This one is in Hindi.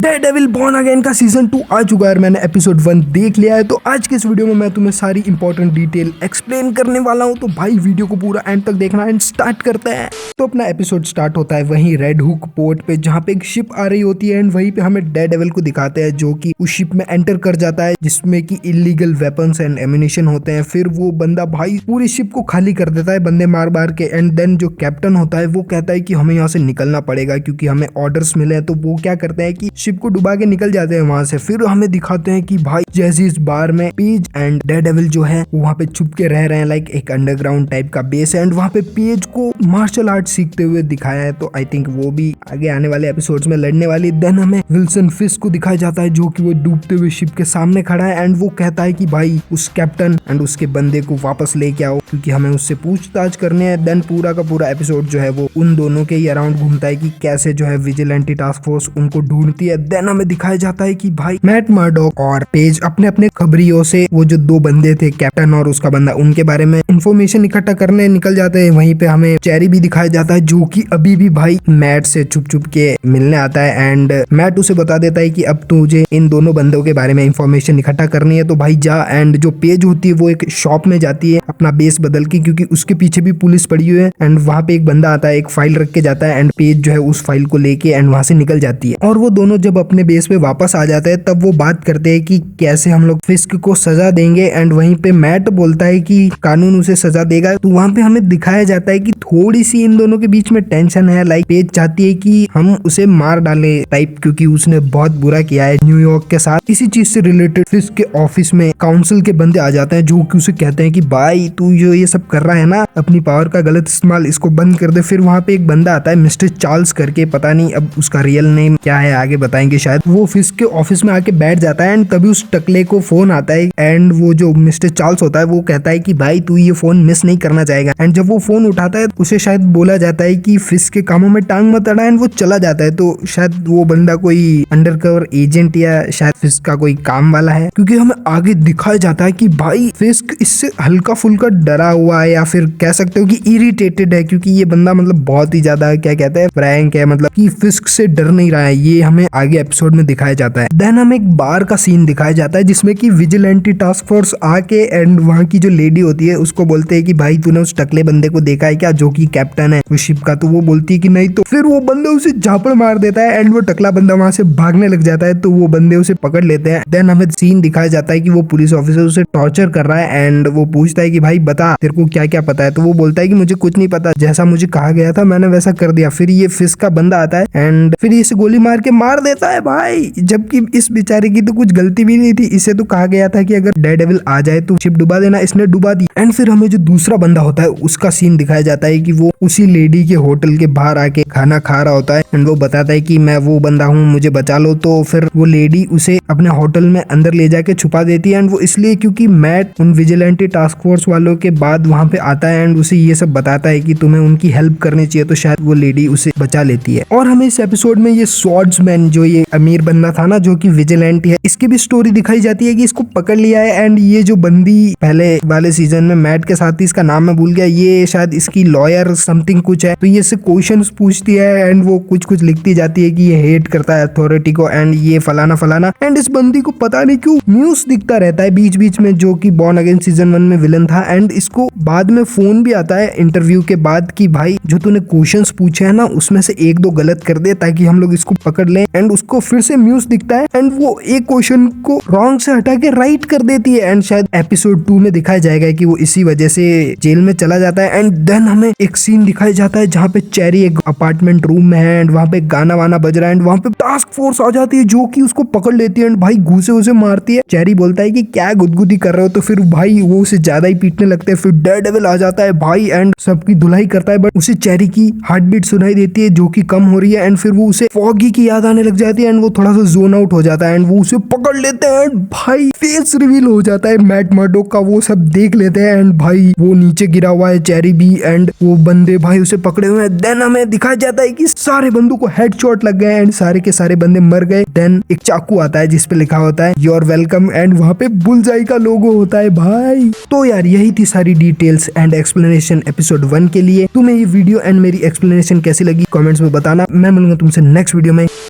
डेयरडेविल बॉर्न अगेन का सीजन 2 आ चुका है। मैंने एपिसोड 1 देख लिया है, तो आज के इस वीडियो में मैं तुम्हें सारी इंपॉर्टेंट डिटेल एक्सप्लेन करने वाला हूं। तो भाई वीडियो को पूरा एंड तक देखना एंड स्टार्ट करते हैं। तो अपना एपिसोड स्टार्ट होता है वहीं रेड हुक पोर्ट पे, जहाँ पे एक शिप आ रही होती है एंड वहीं पे हमें डेयरडेविल को दिखाते हैं जो कि उस शिप में एंटर कर जाता है जिसमें कि इलीगल वेपन्स एंड एम्यूनिशन होते हैं। फिर वो बंदा भाई पूरी शिप को खाली कर देता है बंदे मार मार के। एंड देन जो कैप्टन होता है वो कहता है कि हमें यहाँ से निकलना पड़ेगा क्योंकि हमें ऑर्डर्स मिले हैं। तो वो क्या करते हैं कि शिप को डुबा के निकल जाते हैं वहां से। फिर हमें दिखाते हैं कि भाई जैसे इस बार में पेज एंड डेयरडेविल जो है वहाँ पे छुप के रह रहे हैं, लाइक एक अंडरग्राउंड टाइप का बेस है। एंड वहाँ पे पेज को मार्शल आर्ट सीखते हुए दिखाया है, तो आई थिंक वो भी आगे आने वाले एपिसोड्स में लड़ने वाली। देन हमें विल्सन फिस्क को दिखाया जाता है जो कि वो डूबते हुए शिप के सामने खड़ा है एंड वो कहता है कि भाई उस कैप्टन एंड उसके बंदे को वापस लेके आओ क्योंकि हमें उससे पूछताछ करने हैं। देन पूरा का पूरा एपिसोड जो है वो उन दोनों के ही अराउंड घूमता है कि कैसे जो है विजिलेंटी टास्क फोर्स उनको ढूंढती है। देन हमें दिखाया जाता है कि भाई मैट मर्डॉक और पेज अपने अपने खबरियों से वो जो दो बंदे थे कैप्टन और उसका बंदा, उनके बारे में इंफॉर्मेशन इकट्ठा करने निकल जाते हैं। वहीं पे हमें चेरी भी दिखाया जाता है जो कि अभी भी भाई मैट से छुप छुप के मिलने आता है एंड मैट उसे बता देता है कि अब तुझे इन दोनों बंदों के बारे में इंफॉर्मेशन इकट्ठा करनी है तो भाई जा। एंड जो पेज होती है वो एक शॉप में जाती है अपना बेस बदल के क्योंकि उसके पीछे भी पुलिस पड़ी हुई है। एंड वहाँ पे एक बंदा आता है, एक फाइल रख के जाता है एंड पेज जो है उस फाइल को लेके एंड वहाँ से निकल जाती है। और वो दोनों जब अपने बेस पे वापस आ जाते हैं तब वो बात करते हैं कि कैसे हम लोग फिस्क को सजा देंगे। एंड वहीं पे मैट बोलता है कि कानून उसे सजा देगा। तो वहाँ पे हमें दिखाया जाता है कि थोड़ी सी इन दोनों के बीच में टेंशन है, लाइक पेज चाहती है कि हम उसे मार डाले टाइप क्योंकि उसने बहुत बुरा किया है न्यूयॉर्क के साथ। इसी चीज से रिलेटेड फिस्क के ऑफिस में काउंसिल के बंदे आ जाते हैं जो कि उसे कहते हैं कि भाई तू जो ये सब कर रहा है ना, अपनी पावर का गलत इस्तेमाल, इसको बंद कर दे। फिर वहाँ पे एक बंदा आता है मिस्टर चार्ल्स करके, पता नहीं अब उसका रियल नेम क्या है आगे बताएंगे शायद। वो फिस्क के ऑफिस में आके बैठ जाता है एंड तभी उस टकले को फोन आता है एंड वो जो मिस्टर चार्ल्स होता है वो कहता है कि भाई तू ये फोन मिस नहीं करना चाहेगा। एंड जब वो फोन उठाता है उसे शायद बोला जाता है कि फिस्क के कामों में टांग मत अड़ा एंड वो चला जाता है। तो शायद वो बंदा कोई अंडरकवर एजेंट या शायद फिस्क का कोई काम वाला है क्योंकि हमें आगे दिखाया जाता है कि भाई फिस्क इससे हल्का फुल्का डरा हुआ है या फिर कह सकते हो कि इरिटेटेड है क्योंकि ये बंदा मतलब बहुत ही ज्यादा क्या कहते हैं फ्रैंक है, मतलब कि फिस्क से डर नहीं रहा है। ये हमें आगे एपिसोड में दिखाया जाता है। देन हमें एक बार का सीन दिखाया जाता है जिसमें कि विजिलेंटी टास्क फोर्स आके एंड वहाँ की जो लेडी होती है उसको बोलते हैं कि भाई तूने उस टकले बंदे को देखा है क्या जो कि कैप्टन है उस शिप का। तो वो बोलती है कि नहीं। तो फिर वो बंदा उसे झापड़ मार देता है एंड वो टकला बंदा वहां से भागने लग जाता है। तो वो बंदे उसे पकड़ लेते हैं। देन हमें सीन दिखाया जाता है कि वो पुलिस ऑफिसर उसे टॉर्चर कर रहा है एंड वो पूछता है कि भाई बता तेरे को क्या क्या पता है। तो वो बोलता है कि मुझे कुछ नहीं पता, जैसा मुझे कहा गया था मैंने वैसा कर दिया। फिर ये फिस्क का बंदा आता है एंड फिर इसे गोली मार के मार देता है भाई, जबकि इस बेचारे की तो कुछ गलती भी नहीं थी। इसे तो कहा गया था कि अगर डेयरडेविल आ जाए तो शिप डुबा देना, इसने डुबा दी। एंड फिर हमें जो दूसरा बंदा होता है उसका सीन दिखाया जाता है कि वो उसी लेडी के होटल के बाहर आके खाना खा रहा होता है एंड वो बताता है कि मैं वो बंदा हूँ, मुझे बचा लो। तो फिर वो लेडी उसे अपने होटल में अंदर ले जाके छुपा देती है एंड वो इसलिए क्योंकि मैट उन विजिलेंटी टास्क फोर्स वालों के बाद वहाँ पे आता है एंड उसे ये सब बताता है कि तुम्हें उनकी हेल्प करनी चाहिए। तो शायद वो लेडी उसे बचा लेती है। और हमें इस एपिसोड में ये स्वॉर्ड्समैन जो ये अमीर बंदा था ना जो कि विजिलेंटी है, इसकी भी स्टोरी दिखाई जाती है कि इसको पकड़ लिया है। एंड ये जो बंदी पहले वाले सीजन में मैट के साथ थी, इसका नाम मैं भूल गया, ये शायद इसकी लॉयर समथिंग कुछ है। तो ये इससे क्वेश्चंस पूछती है एंड वो कुछ कुछ लिखती जाती है कि ये हेट करता है अथॉरिटी को एंड ये फलाना फलाना। एंड इस बंदी को पता नहीं क्यों म्यूज दिखता रहता है बीच बीच में जो कि बॉर्न अगेन सीजन 1 में विलन था। एंड इसको बाद में फोन भी आता है इंटरव्यू के बाद कि भाई जो तूने क्वेश्चंस पूछे हैं ना उसमें से एक दो गलत कर दे ताकि हम लोग इसको पकड़ लें। एंड उसको फिर से म्यूज दिखता है एंड वो एक क्वेश्चन को रॉन्ग से हटा के राइट कर देती है एंड शायद एपिसोड 2 में दिखाया जाएगा कि वो इसी वजह से जेल में चला जाता है। एंड देन हमें एक सीन दिखाया जाता है जहाँ पे चेरी एक अपार्टमेंट रूम में है एंड वहाँ पे गाना वाना बज रहा है एंड वहाँ पे टास्क फोर्स आ जाती है जो कि उसको पकड़ लेती है एंड भाई घूसे उसे मारती है। चेरी बोलता है कि क्या गुदगुदी कर रहे हो, तो फिर भाई वो उसे ज्यादा ही पीटने लगते हैं। फिर डेयरडेविल आ जाता है भाई एंड सबकी धुलाई करता है बट उसे चेरी की हार्ट बीट सुनाई देती है जो कि कम हो रही है एंड फिर वो उसे फॉगी की याद आने लग जाती है एंड वो थोड़ा सा जोन आउट हो जाता है एंड वो उसे पकड़ लेते हैं एंड भाई फेस रिवील हो जाता है मैट मर्डॉक का। वो सब देख लेते हैं एंड भाई वो नीचे गिरा हुआ है चेरी भी एंड वो बंदे भाई उसे पकड़े हुए हैं। देन हमें दिखाया जाता है कि सारे बंदों को हेडशॉट लग गए एंड सारे के सारे बंदे मर गए। देन एक चाकू आता है जिसपे लिखा होता है योर वेलकम एंड वहाँ पे बुलजाई का लोगो होता है भाई। तो यार यही थी सारी डिटेल्स एंड एक्सप्लेनेशन एपिसोड 1 के लिए। तुम्हें ये वीडियो एंड मेरी एक्सप्लेनेशन कैसी लगी कमेंट्स में बताना। मैं मिलूंगा तुमसे नेक्स्ट वीडियो में।